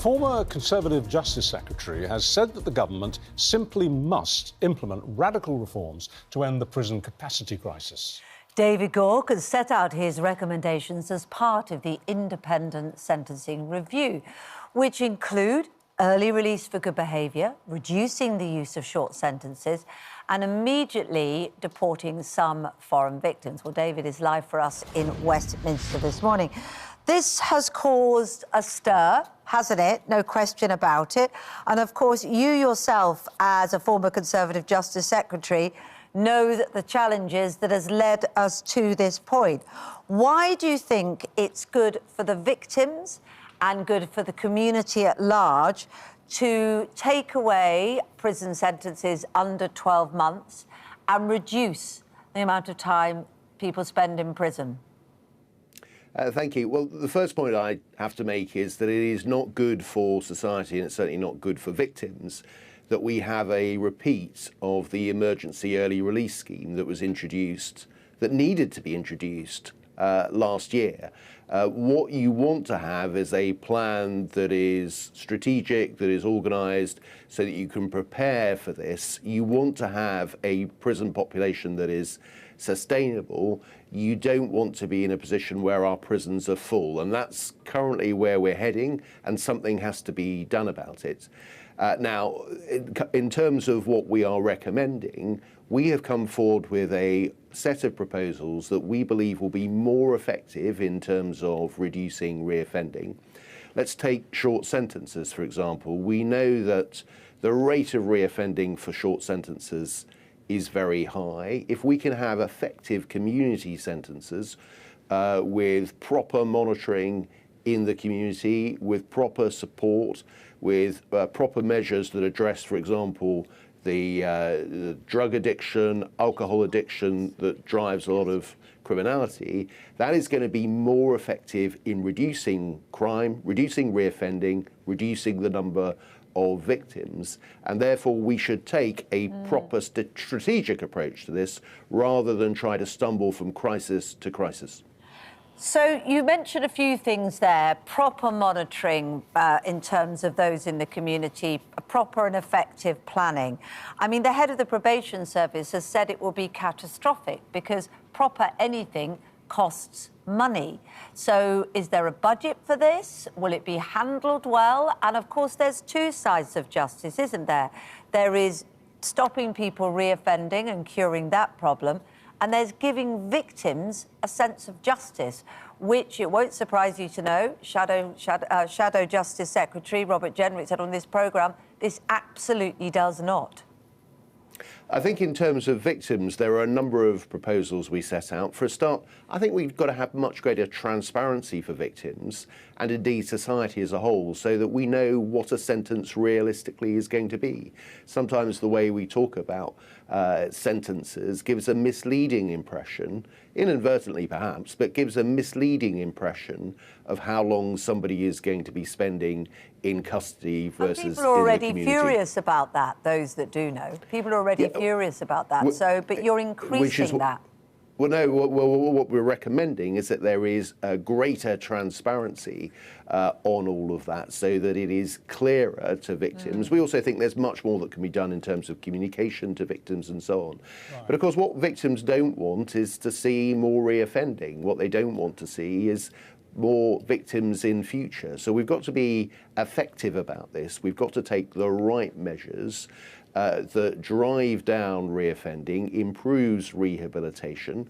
former Conservative Justice Secretary has said that the government simply must implement radical reforms to end the prison capacity crisis. David Gauke has set out his recommendations as part of the independent sentencing review, which include early release for good behaviour, reducing the use of short sentences and immediately deporting some foreign victims. Well, David is live for us in Westminster this morning. This has caused a stir, hasn't it? No question about it. And, of course, you yourself, as a former Conservative Justice Secretary, know that the challenges that has led us to this point. Why do you think it's good for the victims and good for the community at large to take away prison sentences under 12 months and reduce the amount of time people spend in prison? Thank you. Well, the first point I have to make is that it is not good for society, and it's certainly not good for victims, that we have a repeat of the emergency early release scheme that was introduced, that needed to be introduced last year. What you want to have is a plan that is strategic, that is organised, so that you can prepare for this. You want to have a prison population that is sustainable. You don't want to be in a position where our prisons are full, and that's currently where we're heading, and something has to be done about it. Now, in terms of what we are recommending, we have come forward with a set of proposals that we believe will be more effective in terms of reducing reoffending. Let's take short sentences, for example. We know that the rate of reoffending for short sentences is very high. If we can have effective community sentences with proper monitoring in the community, with proper support, with proper measures that address, for example, the drug addiction, alcohol addiction that drives a lot of criminality, that is going to be more effective in reducing crime, reducing reoffending, reducing the number of victims, and therefore we should take a proper strategic approach to this rather than try to stumble from crisis to crisis. So you mentioned a few things there, proper monitoring in terms of those in the community, proper and effective planning. I mean, the head of the probation service has said it will be catastrophic because proper anything costs money. So is there a budget for this? Will it be handled well? And of course, there's two sides of justice, isn't there? There is stopping people reoffending and curing that problem, and there's giving victims a sense of justice, which, it won't surprise you to know, Shadow Justice Secretary Robert Jenrick said on this programme, this absolutely does not. I think in terms of victims, there are a number of proposals we set out. For a start, I think we've got to have much greater transparency for victims and indeed society as a whole, so that we know what a sentence realistically is going to be. Sometimes the way we talk about sentences gives a misleading impression, inadvertently perhaps, but gives a misleading impression of how long somebody is going to be spending in custody versus in the community. People are already furious about that, those that do know. People are already furious about that, but you're increasing that. Well, no, what we're recommending is that there is a greater transparency on all of that so that it is clearer to victims. We also think there's much more that can be done in terms of communication to victims and so on. Right. But of course, what victims don't want is to see more reoffending. What they don't want to see is more victims in future. So we've got to be effective about this. We've got to take the right measures that drive down reoffending, improves rehabilitation.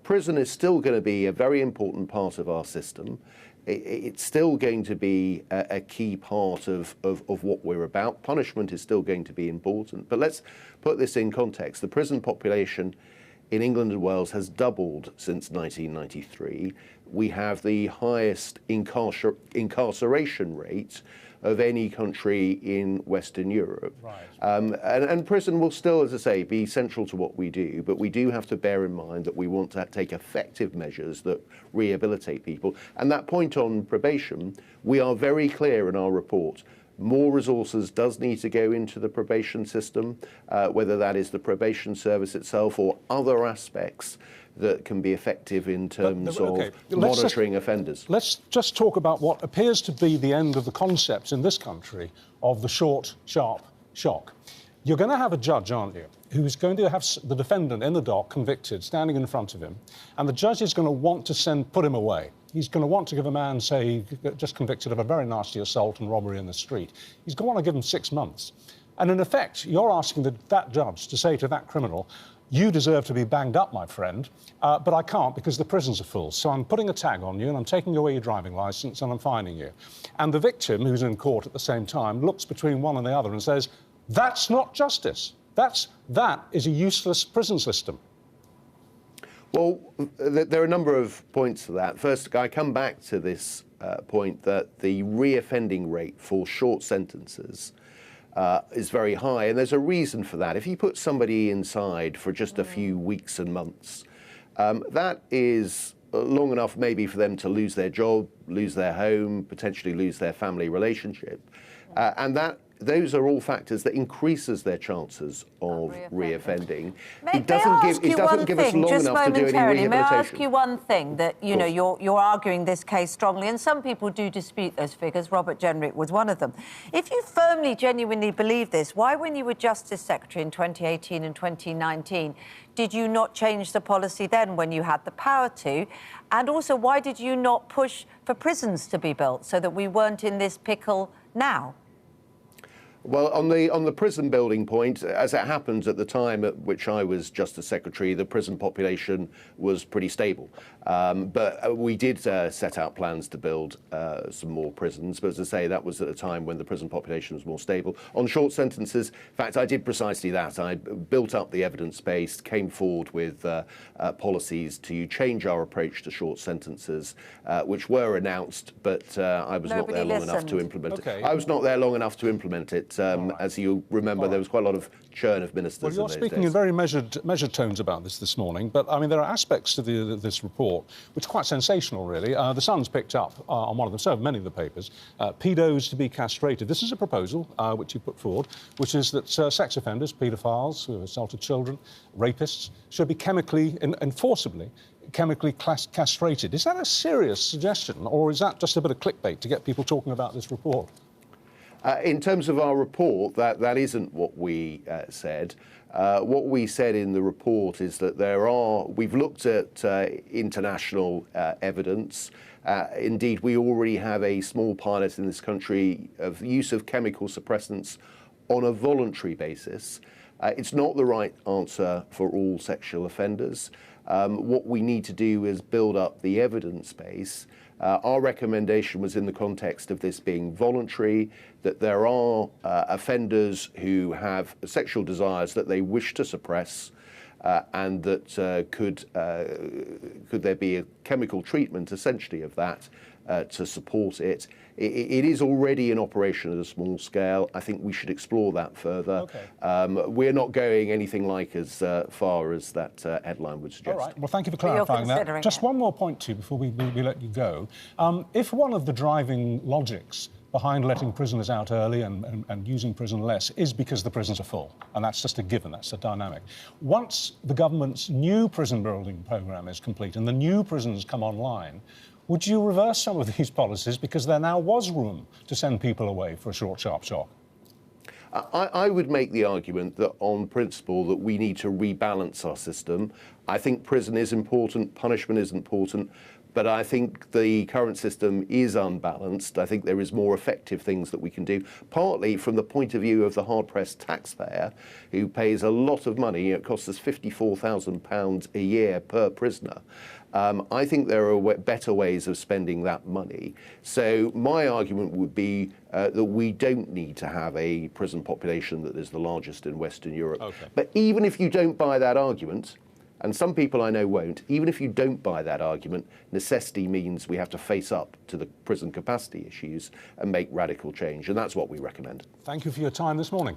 Prison is still going to be a very important part of our system. It's still going to be a key part of what we're about. Punishment is still going to be important. But let's put this in context. The prison population in England and Wales has doubled since 1993. We have the highest incarceration rate of any country in Western Europe. Right. And prison will still, as I say, be central to what we do, but we do have to bear in mind that we want to take effective measures that rehabilitate people. And that point on probation, we are very clear in our report. More resources does need to go into the probation system, whether that is the probation service itself or other aspects that can be effective in terms of monitoring offenders. Let's just talk about what appears to be the end of the concept in this country of the short, sharp shock. You're going to have a judge, aren't you, who's going to have the defendant in the dock convicted, standing in front of him, and the judge is going to want to put him away. He's going to want to give a man, say, just convicted of a very nasty assault and robbery in the street. He's going to want to give him 6 months. And in effect, you're asking that judge to say to that criminal, you deserve to be banged up, my friend, but I can't because the prisons are full. So I'm putting a tag on you and I'm taking away your driving licence and I'm fining you. And the victim, who's in court at the same time, looks between one and the other and says, that's not justice. That is a useless prison system. Well, there are a number of points to that. First, I come back to this point that the reoffending rate for short sentences is very high, and there's a reason for that. If you put somebody inside for just a few weeks and months, that is long enough maybe for them to lose their job, lose their home, potentially lose their family relationship, and those are all factors that increases their chances of reoffending. It doesn't give us long enough to do any rehabilitation. May I ask you one thing that, you know, you're arguing this case strongly, and some people do dispute those figures. Robert Jenrick was one of them. If you firmly, genuinely believe this, why, when you were Justice Secretary in 2018 and 2019, did you not change the policy then when you had the power to? And also, why did you not push for prisons to be built so that we weren't in this pickle now? Well, on the prison building point, as it happens at the time at which I was Justice Secretary, the prison population was pretty stable. But we did set out plans to build some more prisons. But as I say, that was at a time when the prison population was more stable. On short sentences, in fact, I did precisely that. I built up the evidence base, came forward with policies to change our approach to short sentences, which were announced, but I was not there long enough to implement it. I was not there long enough to implement it. As you remember, there was quite a lot of churn of ministers. Well, you're speaking in very measured tones about this morning, but I mean there are aspects to this report which are quite sensational, really. The Sun's picked up on one of them, so have many of the papers, paedos to be castrated. This is a proposal which you put forward, which is that sex offenders, paedophiles who have assaulted children, rapists, should be enforcibly chemically castrated. Is that a serious suggestion, or is that just a bit of clickbait to get people talking about this report? In terms of our report, that isn't what we said. What we said in the report is that we've looked at international evidence. Indeed, we already have a small pilot in this country of use of chemical suppressants on a voluntary basis. It's not the right answer for all sexual offenders. What we need to do is build up the evidence base. Our recommendation was in the context of this being voluntary, that there are offenders who have sexual desires that they wish to suppress, and that could there be a chemical treatment, essentially, of that to support it. It is already in operation at a small scale. I think we should explore that further. Okay. We're not going anything like as far as that headline would suggest. All right. Well, thank you for clarifying that. Just one more point, too, before we let you go. If one of the driving logics behind letting prisoners out early and using prison less is because the prisons are full, and that's just a given, that's a dynamic. Once the government's new prison building programme is complete and the new prisons come online, would you reverse some of these policies because there now was room to send people away for a short, sharp shock? I would make the argument that on principle that we need to rebalance our system. I think prison is important, punishment is important, but I think the current system is unbalanced. I think there is more effective things that we can do, partly from the point of view of the hard-pressed taxpayer who pays a lot of money. It costs us £54,000 a year per prisoner. I think there are better ways of spending that money. So my argument would be that we don't need to have a prison population that is the largest in Western Europe. Okay. But even if you don't buy that argument, and some people I know won't, even if you don't buy that argument, necessity means we have to face up to the prison capacity issues and make radical change, and that's what we recommend. Thank you for your time this morning.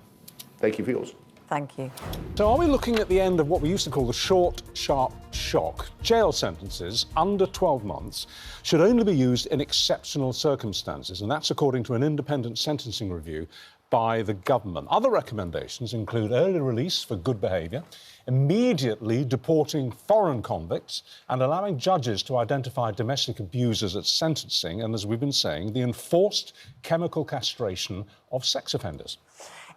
Thank you for yours. Thank you. So are we looking at the end of what we used to call the short, sharp shock? Jail sentences under 12 months should only be used in exceptional circumstances, and that's according to an independent sentencing review by the government. Other recommendations include early release for good behaviour, immediately deporting foreign convicts, and allowing judges to identify domestic abusers at sentencing, and, as we've been saying, the enforced chemical castration of sex offenders.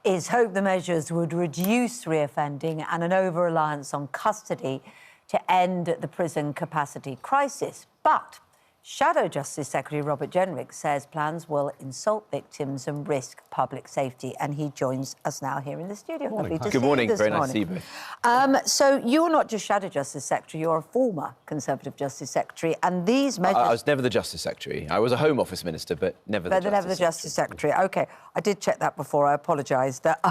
Is hope the measures would reduce reoffending and an over-reliance on custody to end the prison capacity crisis. But Shadow Justice Secretary Robert Jenrick says plans will insult victims and risk public safety, and he joins us now here in the studio. Morning. Good morning. Very nice to see you both. So you're not just Shadow Justice Secretary, you're a former Conservative Justice Secretary, and these measures... I was never the Justice Secretary. I was a Home Office Minister, but never the Justice Secretary. OK, I did check that before. I apologise that,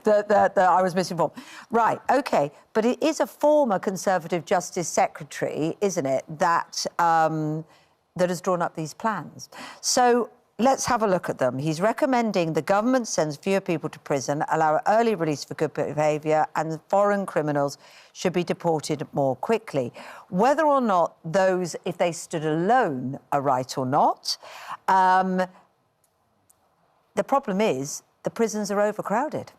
that I was misinformed. Right, OK, but it is a former Conservative Justice Secretary, isn't it, that has drawn up these plans. So let's have a look at them. He's recommending the government sends fewer people to prison, allow early release for good behaviour, and foreign criminals should be deported more quickly. Whether or not those, if they stood alone, are right or not, the problem is the prisons are overcrowded.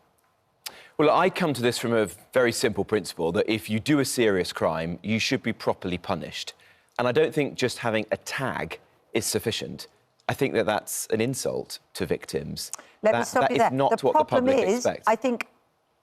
Well, I come to this from a very simple principle that if you do a serious crime, you should be properly punished. And I don't think just having a tag is sufficient. I think that that's an insult to victims. Let me stop you there. That is not what the public expects. I think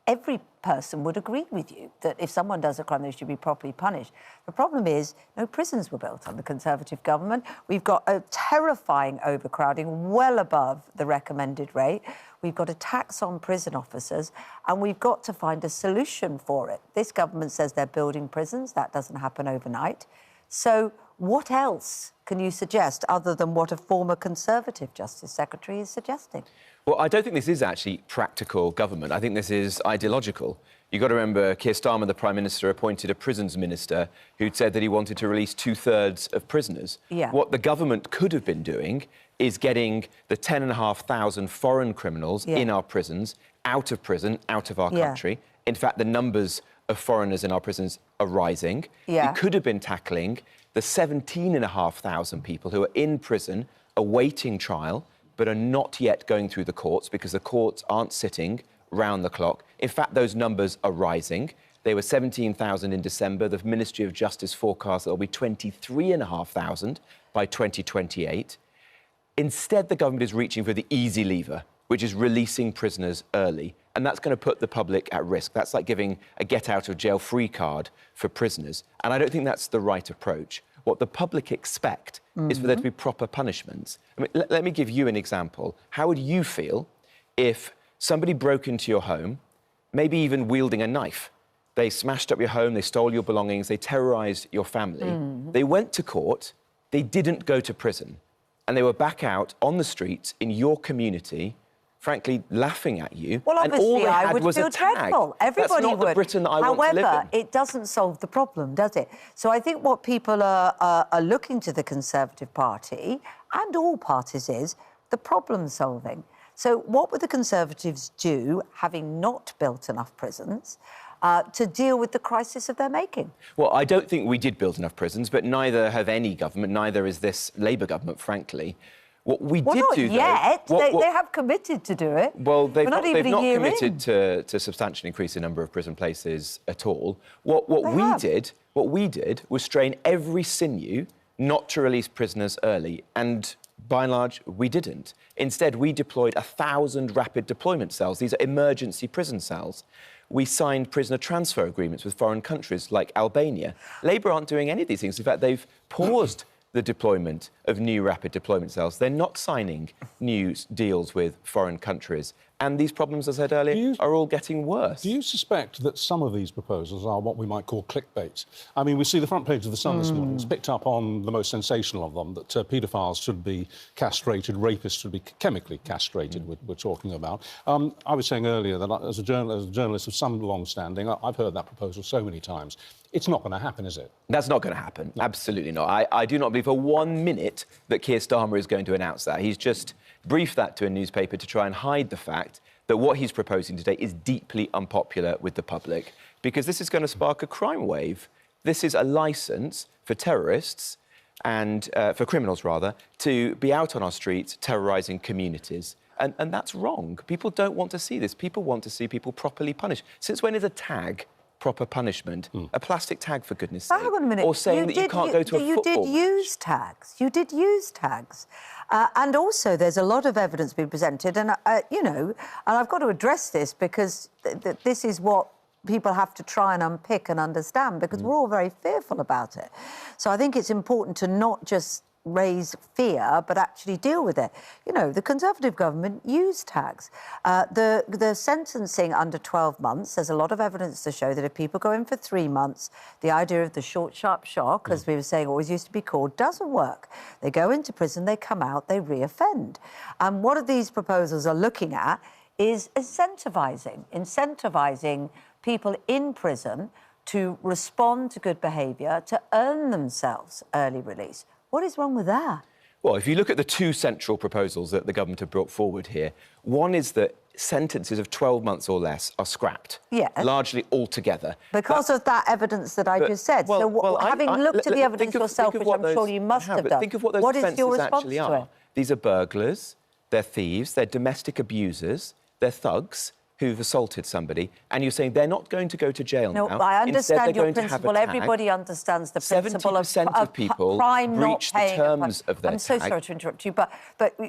every person would agree with you that if someone does a crime, they should be properly punished. The problem is no prisons were built under the Conservative government. We've got a terrifying overcrowding, well above the recommended rate. We've got a tax on prison officers, and we've got to find a solution for it. This government says they're building prisons. That doesn't happen overnight. So what else can you suggest other than what a former Conservative Justice Secretary is suggesting? Well, I don't think this is actually practical government. I think this is ideological. You've got to remember Keir Starmer, the Prime Minister, appointed a prisons minister who'd said that he wanted to release 2/3 of prisoners. Yeah. What the government could have been doing is getting the 10,500 foreign criminals in our prisons out of prison, out of our country. In fact, the numbers of foreigners in our prisons are rising. Yeah. It could have been tackling the 17,500 people who are in prison awaiting trial but are not yet going through the courts because the courts aren't sitting round the clock. In fact, those numbers are rising. They were 17,000 in December. The Ministry of Justice forecasts that there will be 23,500 by 2028. Instead, the government is reaching for the easy lever, which is releasing prisoners early. And that's going to put the public at risk. That's like giving a get-out-of-jail-free card for prisoners. And I don't think that's the right approach. What the public expect is for there to be proper punishments. I mean, let me give you an example. How would you feel if somebody broke into your home, maybe even wielding a knife? They smashed up your home, they stole your belongings, they terrorised your family. They went to court, they didn't go to prison, and they were back out on the streets in your community, frankly, laughing at you. Well, and all obviously, they I had would was feel a tag. dreadful. Everybody That's not would. the Britain that I want to live in. However, it doesn't solve the problem, does it? So I think what people are looking to the Conservative Party, and all parties, is the problem solving. So what would the Conservatives do, having not built enough prisons, to deal with the crisis of their making? Well, I don't think we did build enough prisons, but neither have any government, neither is this Labour government, frankly. What we did not do, though... yet. They have committed to do it. Well, they've not committed in. to substantially increase the number of prison places at all. What we did was strain every sinew not to release prisoners early, and by and large, we didn't. Instead, we deployed 1,000 rapid deployment cells. These are emergency prison cells. We signed prisoner transfer agreements with foreign countries like Albania. Labour aren't doing any of these things. In fact, they've paused the deployment of new rapid deployment cells. They're not signing new deals with foreign countries. And these problems, as I said earlier, are all getting worse. Do you suspect that some of these proposals are what we might call clickbait? I mean, we see the front page of The Sun this morning. It's picked up on the most sensational of them, that paedophiles should be castrated, rapists should be chemically castrated, we're talking about. I was saying earlier that as a journalist of some long standing, I've heard that proposal so many times. It's not going to happen, is it? That's not going to happen. No. Absolutely not. I do not believe for 1 minute that Keir Starmer is going to announce that. He's just brief that to a newspaper to try and hide the fact that what he's proposing today is deeply unpopular with the public, because this is going to spark a crime wave. This is a licence for terrorists and for criminals, rather, to be out on our streets terrorising communities. And that's wrong. People don't want to see this. People want to see people properly punished. Since when is a tag proper punishment? A plastic tag, for goodness sake. Hang on a minute. Or saying that you can't go to a football You did use tags. You did use tags. And also, there's a lot of evidence being presented. And, you know, and I've got to address this because this is what people have to try and unpick and understand, because we're all very fearful about it. So I think it's important to not just raise fear, but actually deal with it. You know, the Conservative government used tags. The sentencing under 12 months, there's a lot of evidence to show that if people go in for 3 months, the idea of the short, sharp shock, as we were saying, always used to be called, doesn't work. They go into prison, they come out, they re-offend. And what these proposals are looking at is incentivising people in prison to respond to good behaviour, to earn themselves early release. What is wrong with that? Well, if you look at the two central proposals that the government have brought forward here, one is that sentences of 12 months or less are scrapped, largely altogether. Because of that evidence that I just said. Having looked at the evidence yourself, which I'm sure you must have done, think of what those offences actually are. These are burglars, they're thieves, they're domestic abusers, they're thugs who've assaulted somebody, and you're saying they're not going to go to jail now. No, I understand your principle. Everybody understands the principle of 70% of people breach the terms of their I'm so sorry to interrupt you, but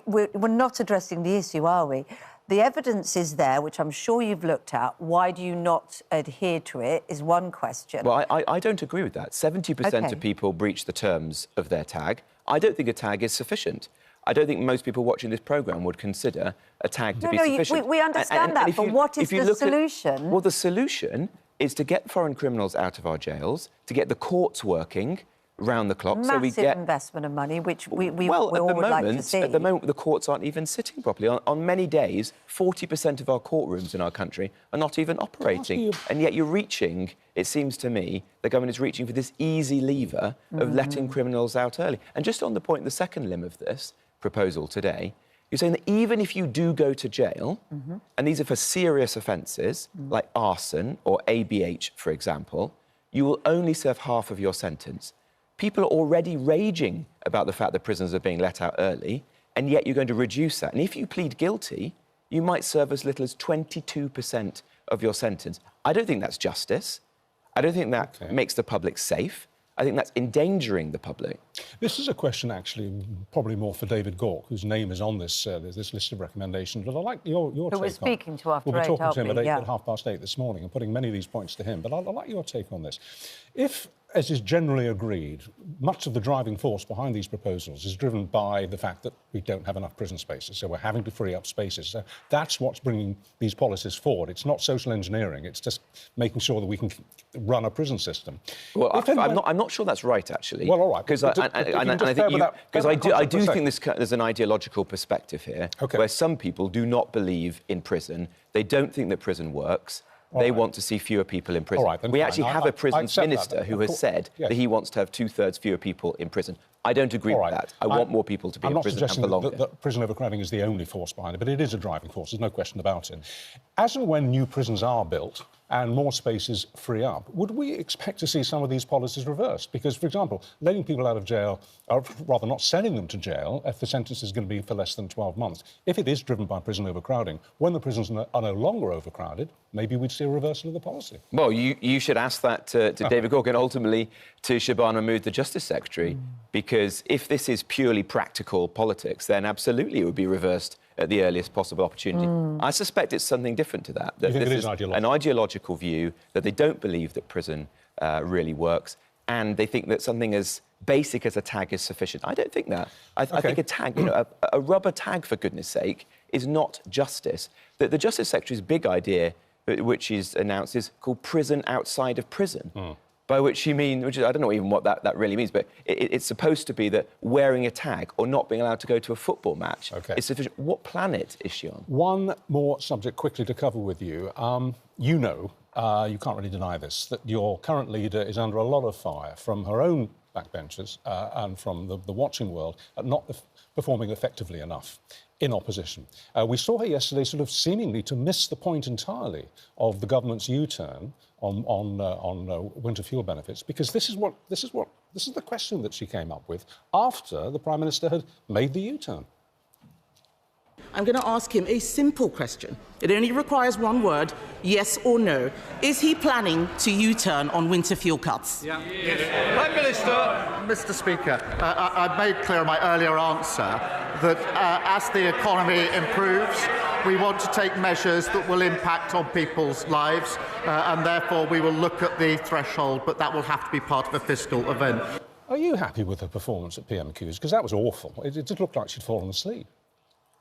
we're not addressing the issue, are we? The evidence is there, which I'm sure you've looked at. Why do you not adhere to it is one question. Well, I don't agree with that. 70% of people breach the terms of their tag. I don't think a tag is sufficient. I don't think most people watching this programme would consider a tag to be sufficient. We understand that, but what is the solution? Well, the solution is to get foreign criminals out of our jails, to get the courts working round the clock. Massive so we get investment of money, which we all would like to see. At the moment, the courts aren't even sitting properly. On many days, 40% of our courtrooms in our country are not even operating. And yet you're reaching, it seems to me, the government is reaching for this easy lever of letting criminals out early. And just on the point, the second limb of this proposal today, you're saying that even if you do go to jail, and these are for serious offences, like arson or ABH, for example, you will only serve half of your sentence. People are already raging about the fact that prisoners are being let out early, and yet you're going to reduce that. And if you plead guilty, you might serve as little as 22% of your sentence. I don't think that's justice. I don't think that makes the public safe. I think that's endangering the public. This is a question, actually, probably more for David Gauke, whose name is on this list of recommendations. But I'd like your take on... Who we're speaking to after 8, We'll be talking to him at 8:30 this morning and putting many of these points to him. But I'd like your take on this. If, as is generally agreed, much of the driving force behind these proposals is driven by the fact that we don't have enough prison spaces, so we're having to free up spaces. So that's what's bringing these policies forward. It's not social engineering. It's just making sure that we can run a prison system. Well, I'm not sure that's right, actually. Well, all right. Because I do think there's an ideological perspective here, where some people do not believe in prison. They don't think that prison works. They want to see fewer people in prison. We actually have a prison minister who has said that he wants to have 2/3 fewer people in prison. I don't agree with that. I want more people to be in prison and for longer. I'm not suggesting that prison overcrowding is the only force behind it, but it is a driving force. There's no question about it. As and when new prisons are built and more spaces free up, would we expect to see some of these policies reversed? Because, for example, letting people out of jail, or rather not sending them to jail if the sentence is going to be for less than 12 months, if it is driven by prison overcrowding, when the prisons are no longer overcrowded, maybe we'd see a reversal of the policy. Well, you should ask that to David Gauke and ultimately to Shabana Mahmood, the Justice Secretary, because if this is purely practical politics, then absolutely it would be reversed at the earliest possible opportunity. I suspect it's something different to that. You think this it is an ideological view, that they don't believe that prison really works, and they think that something as basic as a tag is sufficient. I don't think that. I think a tag, a rubber tag, for goodness sake, is not justice. The Justice Secretary's big idea, which he's announced, is called prison outside of prison. By which you mean, I don't know even what that really means, but it's supposed to be that wearing a tag or not being allowed to go to a football match is sufficient. What planet is she on? One more subject quickly to cover with you. You can't really deny this, that your current leader is under a lot of fire from her own backbenchers and from the watching world at not performing effectively enough in opposition. We saw her yesterday sort of seemingly to miss the point entirely of the government's U-turn on winter fuel benefits, because this is the question that she came up with after the Prime Minister had made the U-turn. I'm going to ask him a simple question. It only requires one word, yes or no. Is he planning to U-turn on winter fuel cuts? Yeah. Yes. Prime Minister. Mr. Speaker, I've made clear in my earlier answer that as the economy improves, we want to take measures that will impact on people's lives, and therefore we will look at the threshold, but that will have to be part of a fiscal event. Are you happy with her performance at PMQs? Because that was awful. It did look like she'd fallen asleep.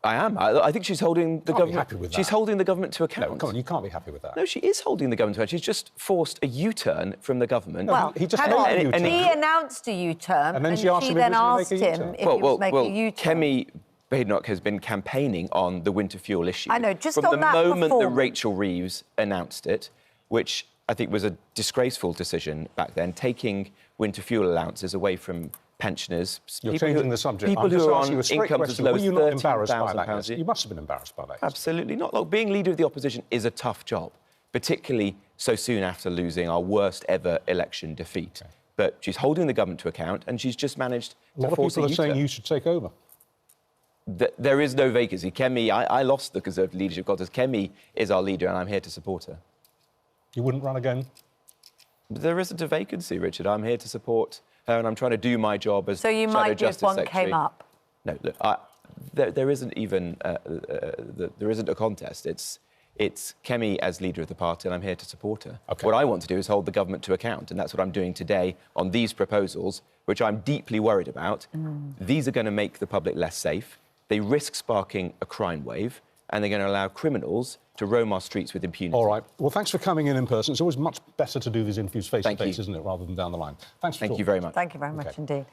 I am. I think she's holding the government. Happy with that. She's holding the government to account. No, come on, you can't be happy with that. No, she is holding the government to account. She's just forced a U-turn from the government. Well, he just hang made on. a U-turn. He announced a U-turn, and then she asked him then if asked he was him going to make a if he was making a U-turn. Kemi Badenoch has been campaigning on the winter fuel issue. I know, just from on that the moment that performance. Rachel Reeves announced it, which I think was a disgraceful decision back then, taking winter fuel allowances away from pensioners. You're changing the subject. People who are on incomes as low as £13,000 a year. You must have been embarrassed by that. Absolutely not. Look, being leader of the opposition is a tough job, particularly so soon after losing our worst ever election defeat. Okay. But she's holding the government to account, and she's just managed to force a U-turn. A lot of people are saying you should take over. There is no vacancy. Kemi, I lost the Conservative leadership contest. Kemi is our leader, and I'm here to support her. You wouldn't run again? There isn't a vacancy, Richard. I'm here to support her, and I'm trying to do my job as Shadow Justice Secretary. So you might if one came up? No, look, there isn't even there isn't a contest. It's Kemi as leader of the party, and I'm here to support her. Okay. What I want to do is hold the government to account, and that's what I'm doing today on these proposals, which I'm deeply worried about. These are going to make the public less safe. They risk sparking a crime wave, and they're going to allow criminals to roam our streets with impunity. All right. Well, thanks for coming in person. It's always much better to do these interviews face-to-face, isn't it, rather than down the line. Thank you very much. Thank you very much indeed.